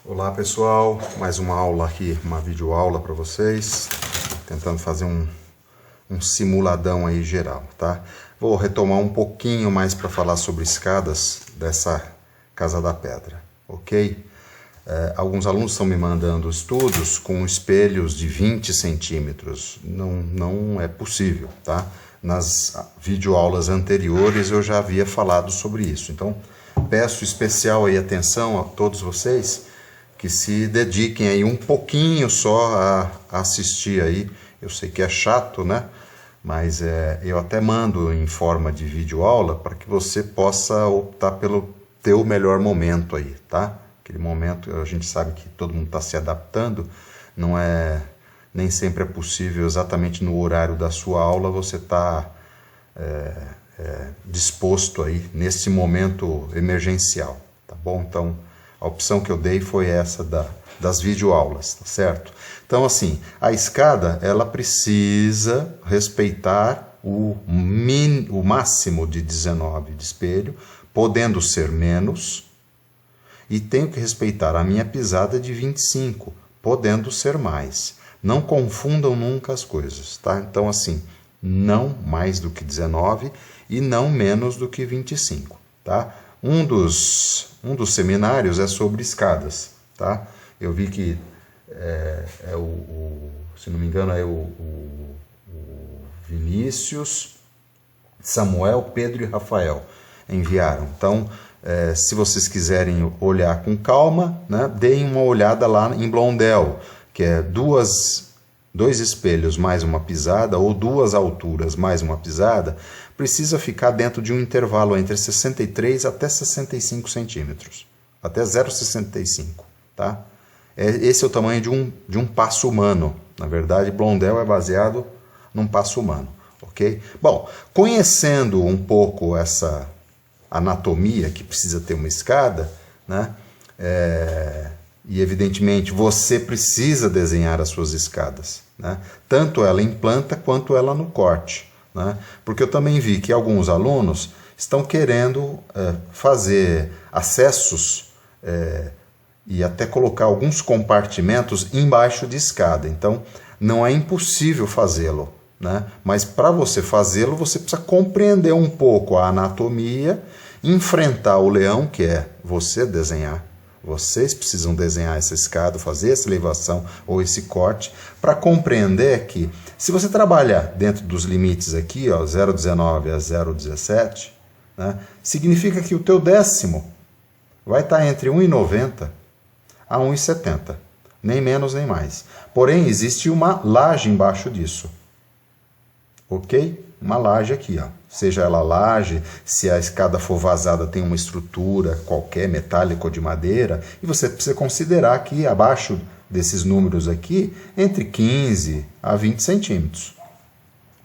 Olá pessoal, mais uma aula aqui, uma videoaula para vocês, tentando fazer um simuladão aí geral, tá? Vou retomar um pouquinho mais para falar sobre escadas dessa Casa da Pedra, ok? Alguns alunos estão me mandando estudos com espelhos de 20 centímetros, não é possível, tá? Nas videoaulas anteriores eu já havia falado sobre isso, então peço especial aí atenção a todos vocês que se dediquem aí um pouquinho só a assistir aí. Eu sei que é chato, né? Mas eu até mando em forma de videoaula para que você possa optar pelo teu melhor momento aí, tá? Aquele momento, a gente sabe que todo mundo está se adaptando, nem sempre é possível exatamente no horário da sua aula você estar disposto aí nesse momento emergencial, tá bom? Então, a opção que eu dei foi essa das videoaulas, tá certo? Então, assim, a escada, ela precisa respeitar o máximo de 19 de espelho, podendo ser menos, e tenho que respeitar a minha pisada de 25, podendo ser mais. Não confundam nunca as coisas, tá? Então, assim, não mais do que 19 e não menos do que 25, tá? Um dos seminários é sobre escadas, tá? Eu vi que se não me engano, o Vinícius, Samuel, Pedro e Rafael enviaram. Então, se vocês quiserem olhar com calma, né, deem uma olhada lá em Blondel, que é dois espelhos mais uma pisada, ou duas alturas mais uma pisada, precisa ficar dentro de um intervalo entre 63 até 65 centímetros, até 0,65, tá? Esse é o tamanho de um passo humano. Na verdade, Blondel é baseado num passo humano, ok? Bom, conhecendo um pouco essa anatomia que precisa ter uma escada, né? E evidentemente você precisa desenhar as suas escadas, né? Tanto ela em planta quanto ela no corte, né? Porque eu também vi que alguns alunos estão querendo fazer acessos e até colocar alguns compartimentos embaixo de escada. Então não é impossível fazê-lo, né? Mas para você fazê-lo você precisa compreender um pouco a anatomia, enfrentar o leão, que é você desenhar. Vocês precisam desenhar essa escada, fazer essa elevação ou esse corte, para compreender que, se você trabalhar dentro dos limites aqui, 0,19 a 0,17, né, significa que o teu décimo vai estar entre 1,90 a 1,70, nem menos nem mais. Porém, existe uma laje embaixo disso, ok? Uma laje aqui, seja ela laje, se a escada for vazada tem uma estrutura qualquer, metálica ou de madeira, e você precisa considerar que abaixo desses números aqui, entre 15 a 20 centímetros.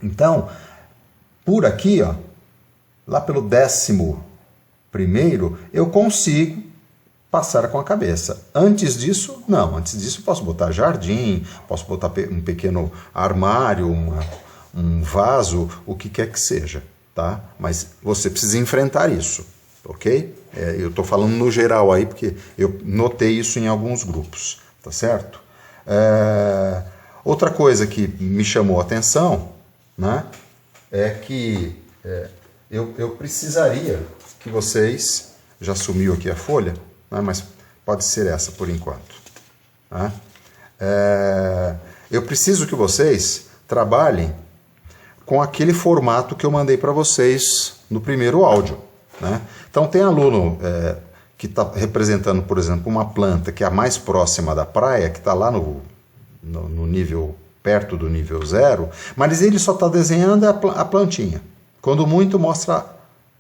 Então, por aqui, lá pelo 11º, eu consigo passar com a cabeça. Antes disso, não. Antes disso eu posso botar jardim, posso botar um pequeno armário, um vaso, o que quer que seja, tá? Mas você precisa enfrentar isso, ok? Eu estou falando no geral aí, porque eu notei isso em alguns grupos, tá certo? Outra coisa que me chamou a atenção, né, é que eu precisaria que vocês... Já sumiu aqui a folha, né, mas pode ser essa por enquanto. Tá? Eu preciso que vocês trabalhem com aquele formato que eu mandei para vocês no primeiro áudio, né? Então tem aluno que está representando, por exemplo, uma planta que é a mais próxima da praia, que está lá no nível, perto do nível 0, mas ele só está desenhando a plantinha. Quando muito, mostra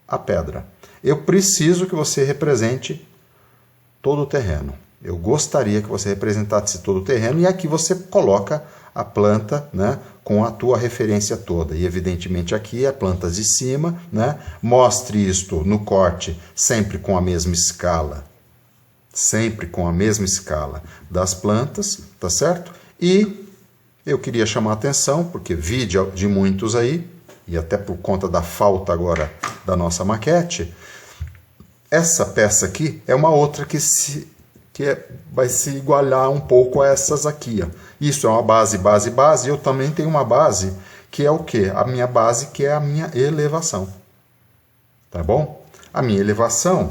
a pedra. Eu preciso que você represente todo o terreno. Eu gostaria que você representasse todo o terreno, e aqui você coloca a planta, né, com a tua referência toda. E evidentemente aqui é plantas de cima, né? Mostre isto no corte sempre com a mesma escala. Sempre com a mesma escala das plantas, tá certo? E eu queria chamar a atenção, porque vi de muitos aí, e até por conta da falta agora da nossa maquete, essa peça aqui é uma outra que vai se igualar um pouco a essas aqui. Ó. Isso é uma base, base, base. Eu também tenho uma base que é o quê? A minha base, que é a minha elevação. Tá bom? A minha elevação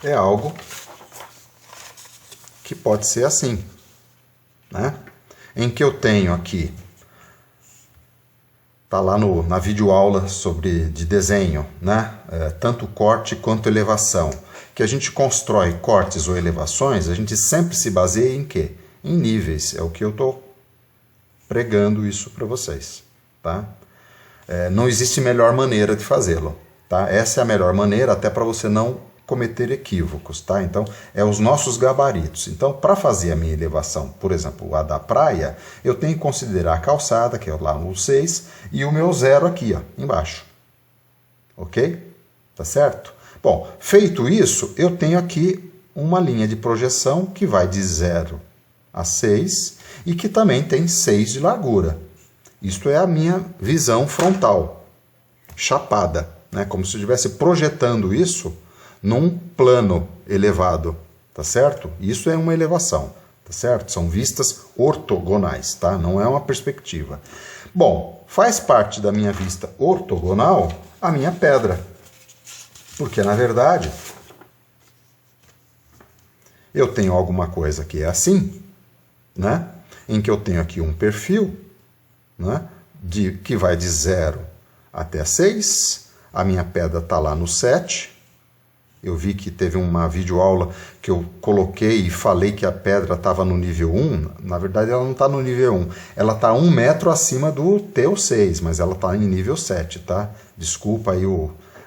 é algo que pode ser assim, né? Em que eu tenho aqui, tá lá na videoaula de desenho, né? Tanto corte quanto elevação. Que a gente constrói cortes ou elevações, a gente sempre se baseia em quê? Em níveis. É o que eu estou pregando isso para vocês, tá? Não existe melhor maneira de fazê-lo, tá? Essa é a melhor maneira até para você não cometer equívocos, tá? Então, os nossos gabaritos. Então, para fazer a minha elevação, por exemplo, a da praia, eu tenho que considerar a calçada, que é lá no 6, e o meu 0 aqui, ó, embaixo. Ok? Tá certo? Bom, feito isso, eu tenho aqui uma linha de projeção que vai de 0 a 6 e que também tem 6 de largura. Isto é a minha visão frontal, chapada, né? Como se eu estivesse projetando isso num plano elevado, tá certo? Isso é uma elevação, tá certo? São vistas ortogonais, tá? Não é uma perspectiva. Bom, faz parte da minha vista ortogonal a minha pedra. Porque, na verdade, eu tenho alguma coisa que é assim, né? Em que eu tenho aqui um perfil, né? Que vai de 0 até 6. A minha pedra está lá no 7. Eu vi que teve uma videoaula que eu coloquei e falei que a pedra estava no nível 1. Na verdade, ela não está no nível 1. Ela está 1 metro acima do teu 6, mas ela está em nível 7, tá? Desculpa aí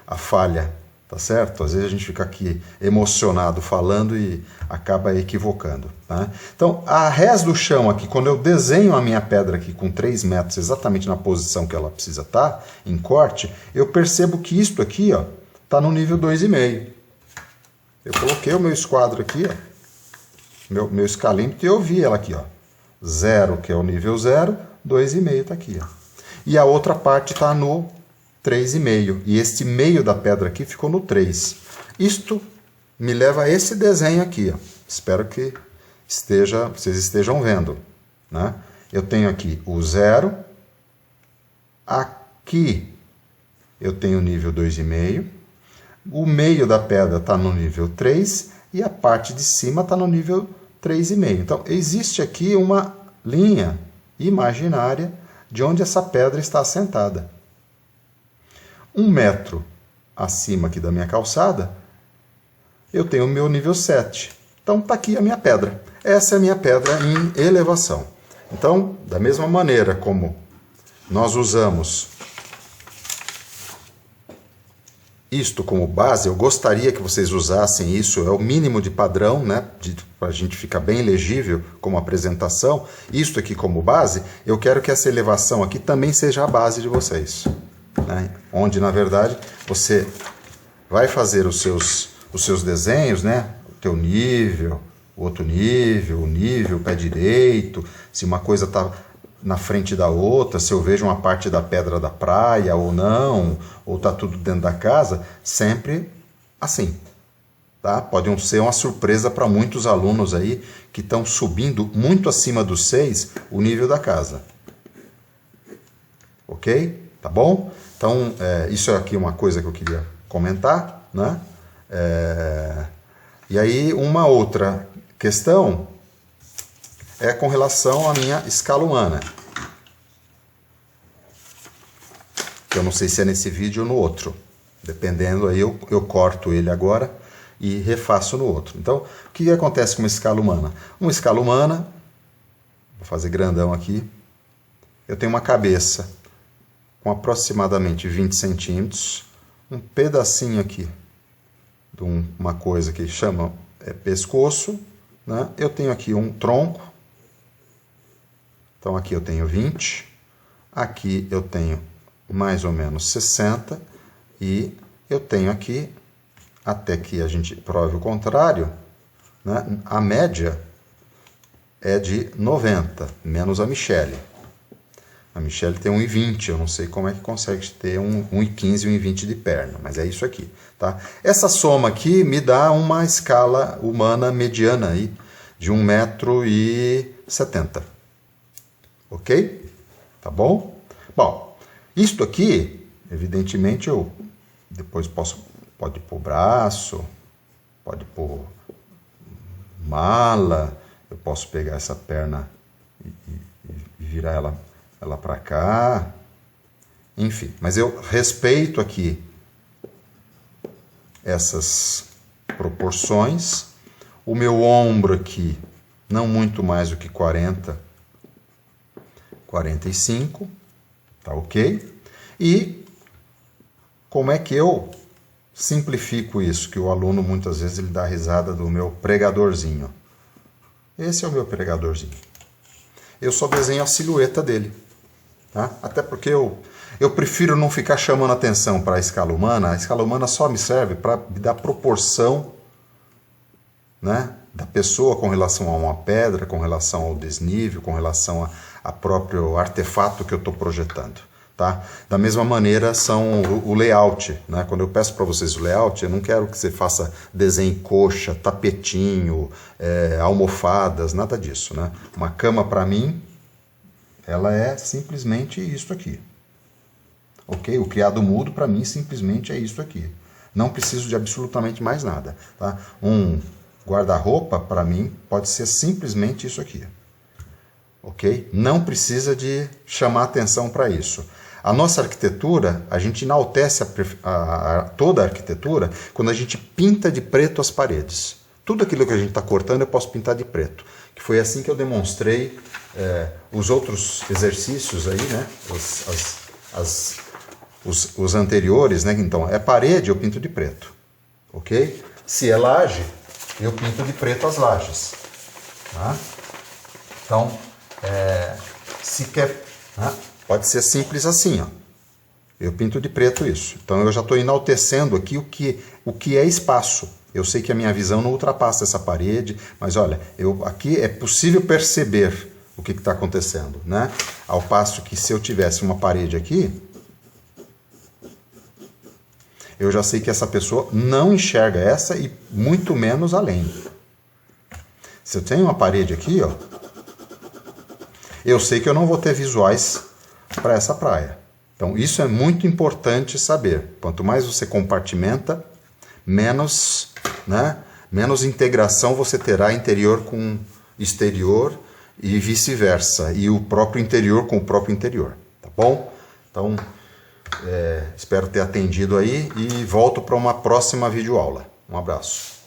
a falha, tá certo? Às vezes a gente fica aqui emocionado falando e acaba equivocando, tá? Então, a rés do chão aqui, quando eu desenho a minha pedra aqui com 3 metros, exatamente na posição que ela precisa estar, em corte, eu percebo que isto aqui, ó, está no nível 2,5. Eu coloquei o meu esquadro aqui, ó, meu escalímetro, e eu vi ela aqui, ó. 0, que é o nível 0, 2,5 está aqui, ó. E a outra parte está no 3,5. E este meio da pedra aqui ficou no 3. Isto me leva a esse desenho aqui, ó. Espero que vocês estejam vendo, né? Eu tenho aqui o 0. Aqui eu tenho o nível 2,5. O meio da pedra está no nível 3 e a parte de cima está no nível 3,5. Então, existe aqui uma linha imaginária de onde essa pedra está assentada. 1 metro acima aqui da minha calçada, eu tenho o meu nível 7. Então, está aqui a minha pedra. Essa é a minha pedra em elevação. Então, da mesma maneira como nós usamos isto como base, eu gostaria que vocês usassem isso, é o mínimo de padrão, né, para a gente ficar bem legível como apresentação. Isto aqui como base, eu quero que essa elevação aqui também seja a base de vocês, né, onde, na verdade, você vai fazer os seus desenhos, né, o teu nível, o outro nível, o nível, o pé direito, se uma coisa está na frente da outra, se eu vejo uma parte da pedra da praia ou não, ou está tudo dentro da casa, sempre assim, tá? Pode ser uma surpresa para muitos alunos aí que estão subindo muito acima dos 6 o nível da casa. Ok? Tá bom? Então, isso aqui é uma coisa que eu queria comentar, né? E aí, uma outra questão é com relação à minha escala humana. Eu não sei se é nesse vídeo ou no outro. Dependendo, aí eu corto ele agora e refaço no outro. Então, o que acontece com uma escala humana? Uma escala humana, vou fazer grandão aqui, eu tenho uma cabeça com aproximadamente 20 centímetros, um pedacinho aqui de uma coisa que chama pescoço, né? Eu tenho aqui um tronco. Então, aqui eu tenho 20, aqui eu tenho mais ou menos 60, e eu tenho aqui, até que a gente prove o contrário, né, a média é de 90, menos a Michele. A Michelle tem 1,20, eu não sei como é que consegue ter 1,15 e 1,20 de perna, mas é isso aqui, tá? Essa soma aqui me dá uma escala humana mediana aí, de 1,70 m, ok? Tá bom? Bom, isto aqui, evidentemente, eu depois pode pôr braço, pode pôr mala, eu posso pegar essa perna e virar ela para cá, enfim, mas eu respeito aqui essas proporções. O meu ombro aqui, não muito mais do que 40, 45, tá ok? E como é que eu simplifico isso? Que o aluno muitas vezes ele dá risada do meu pregadorzinho. Esse é o meu pregadorzinho. Eu só desenho a silhueta dele, tá? Até porque eu prefiro não ficar chamando atenção para a escala humana. A escala humana só me serve para me dar proporção, né, da pessoa com relação a uma pedra, com relação ao desnível, com relação a próprio artefato que eu estou projetando. Tá? Da mesma maneira são o layout, né? Quando eu peço para vocês o layout, eu não quero que você faça desenho coxa, tapetinho, almofadas, nada disso, né? Uma cama para mim, ela é simplesmente isso aqui, ok? O criado mudo para mim simplesmente é isso aqui. Não preciso de absolutamente mais nada, tá? Um guarda-roupa para mim pode ser simplesmente isso aqui, ok? Não precisa de chamar atenção para isso. A nossa arquitetura, a gente enaltece toda a arquitetura quando a gente pinta de preto as paredes. Tudo aquilo que a gente está cortando eu posso pintar de preto. Que foi assim que eu demonstrei os outros exercícios aí, né? Os anteriores, né? Então, é parede, eu pinto de preto, ok? Se é laje, eu pinto de preto as lajes, tá? Então, se quer... Pode ser simples assim, ó. Eu pinto de preto isso. Então eu já estou enaltecendo aqui o que é espaço. Eu sei que a minha visão não ultrapassa essa parede, mas olha, aqui é possível perceber o que está acontecendo, né? Ao passo que se eu tivesse uma parede aqui, eu já sei que essa pessoa não enxerga essa e muito menos além. Se eu tenho uma parede aqui, ó, eu sei que eu não vou ter visuais para essa praia. Então isso é muito importante saber. Quanto mais você compartimenta, menos integração você terá interior com exterior e vice-versa, e o próprio interior com o próprio interior, tá bom? Então espero ter atendido aí e volto para uma próxima videoaula. Um abraço.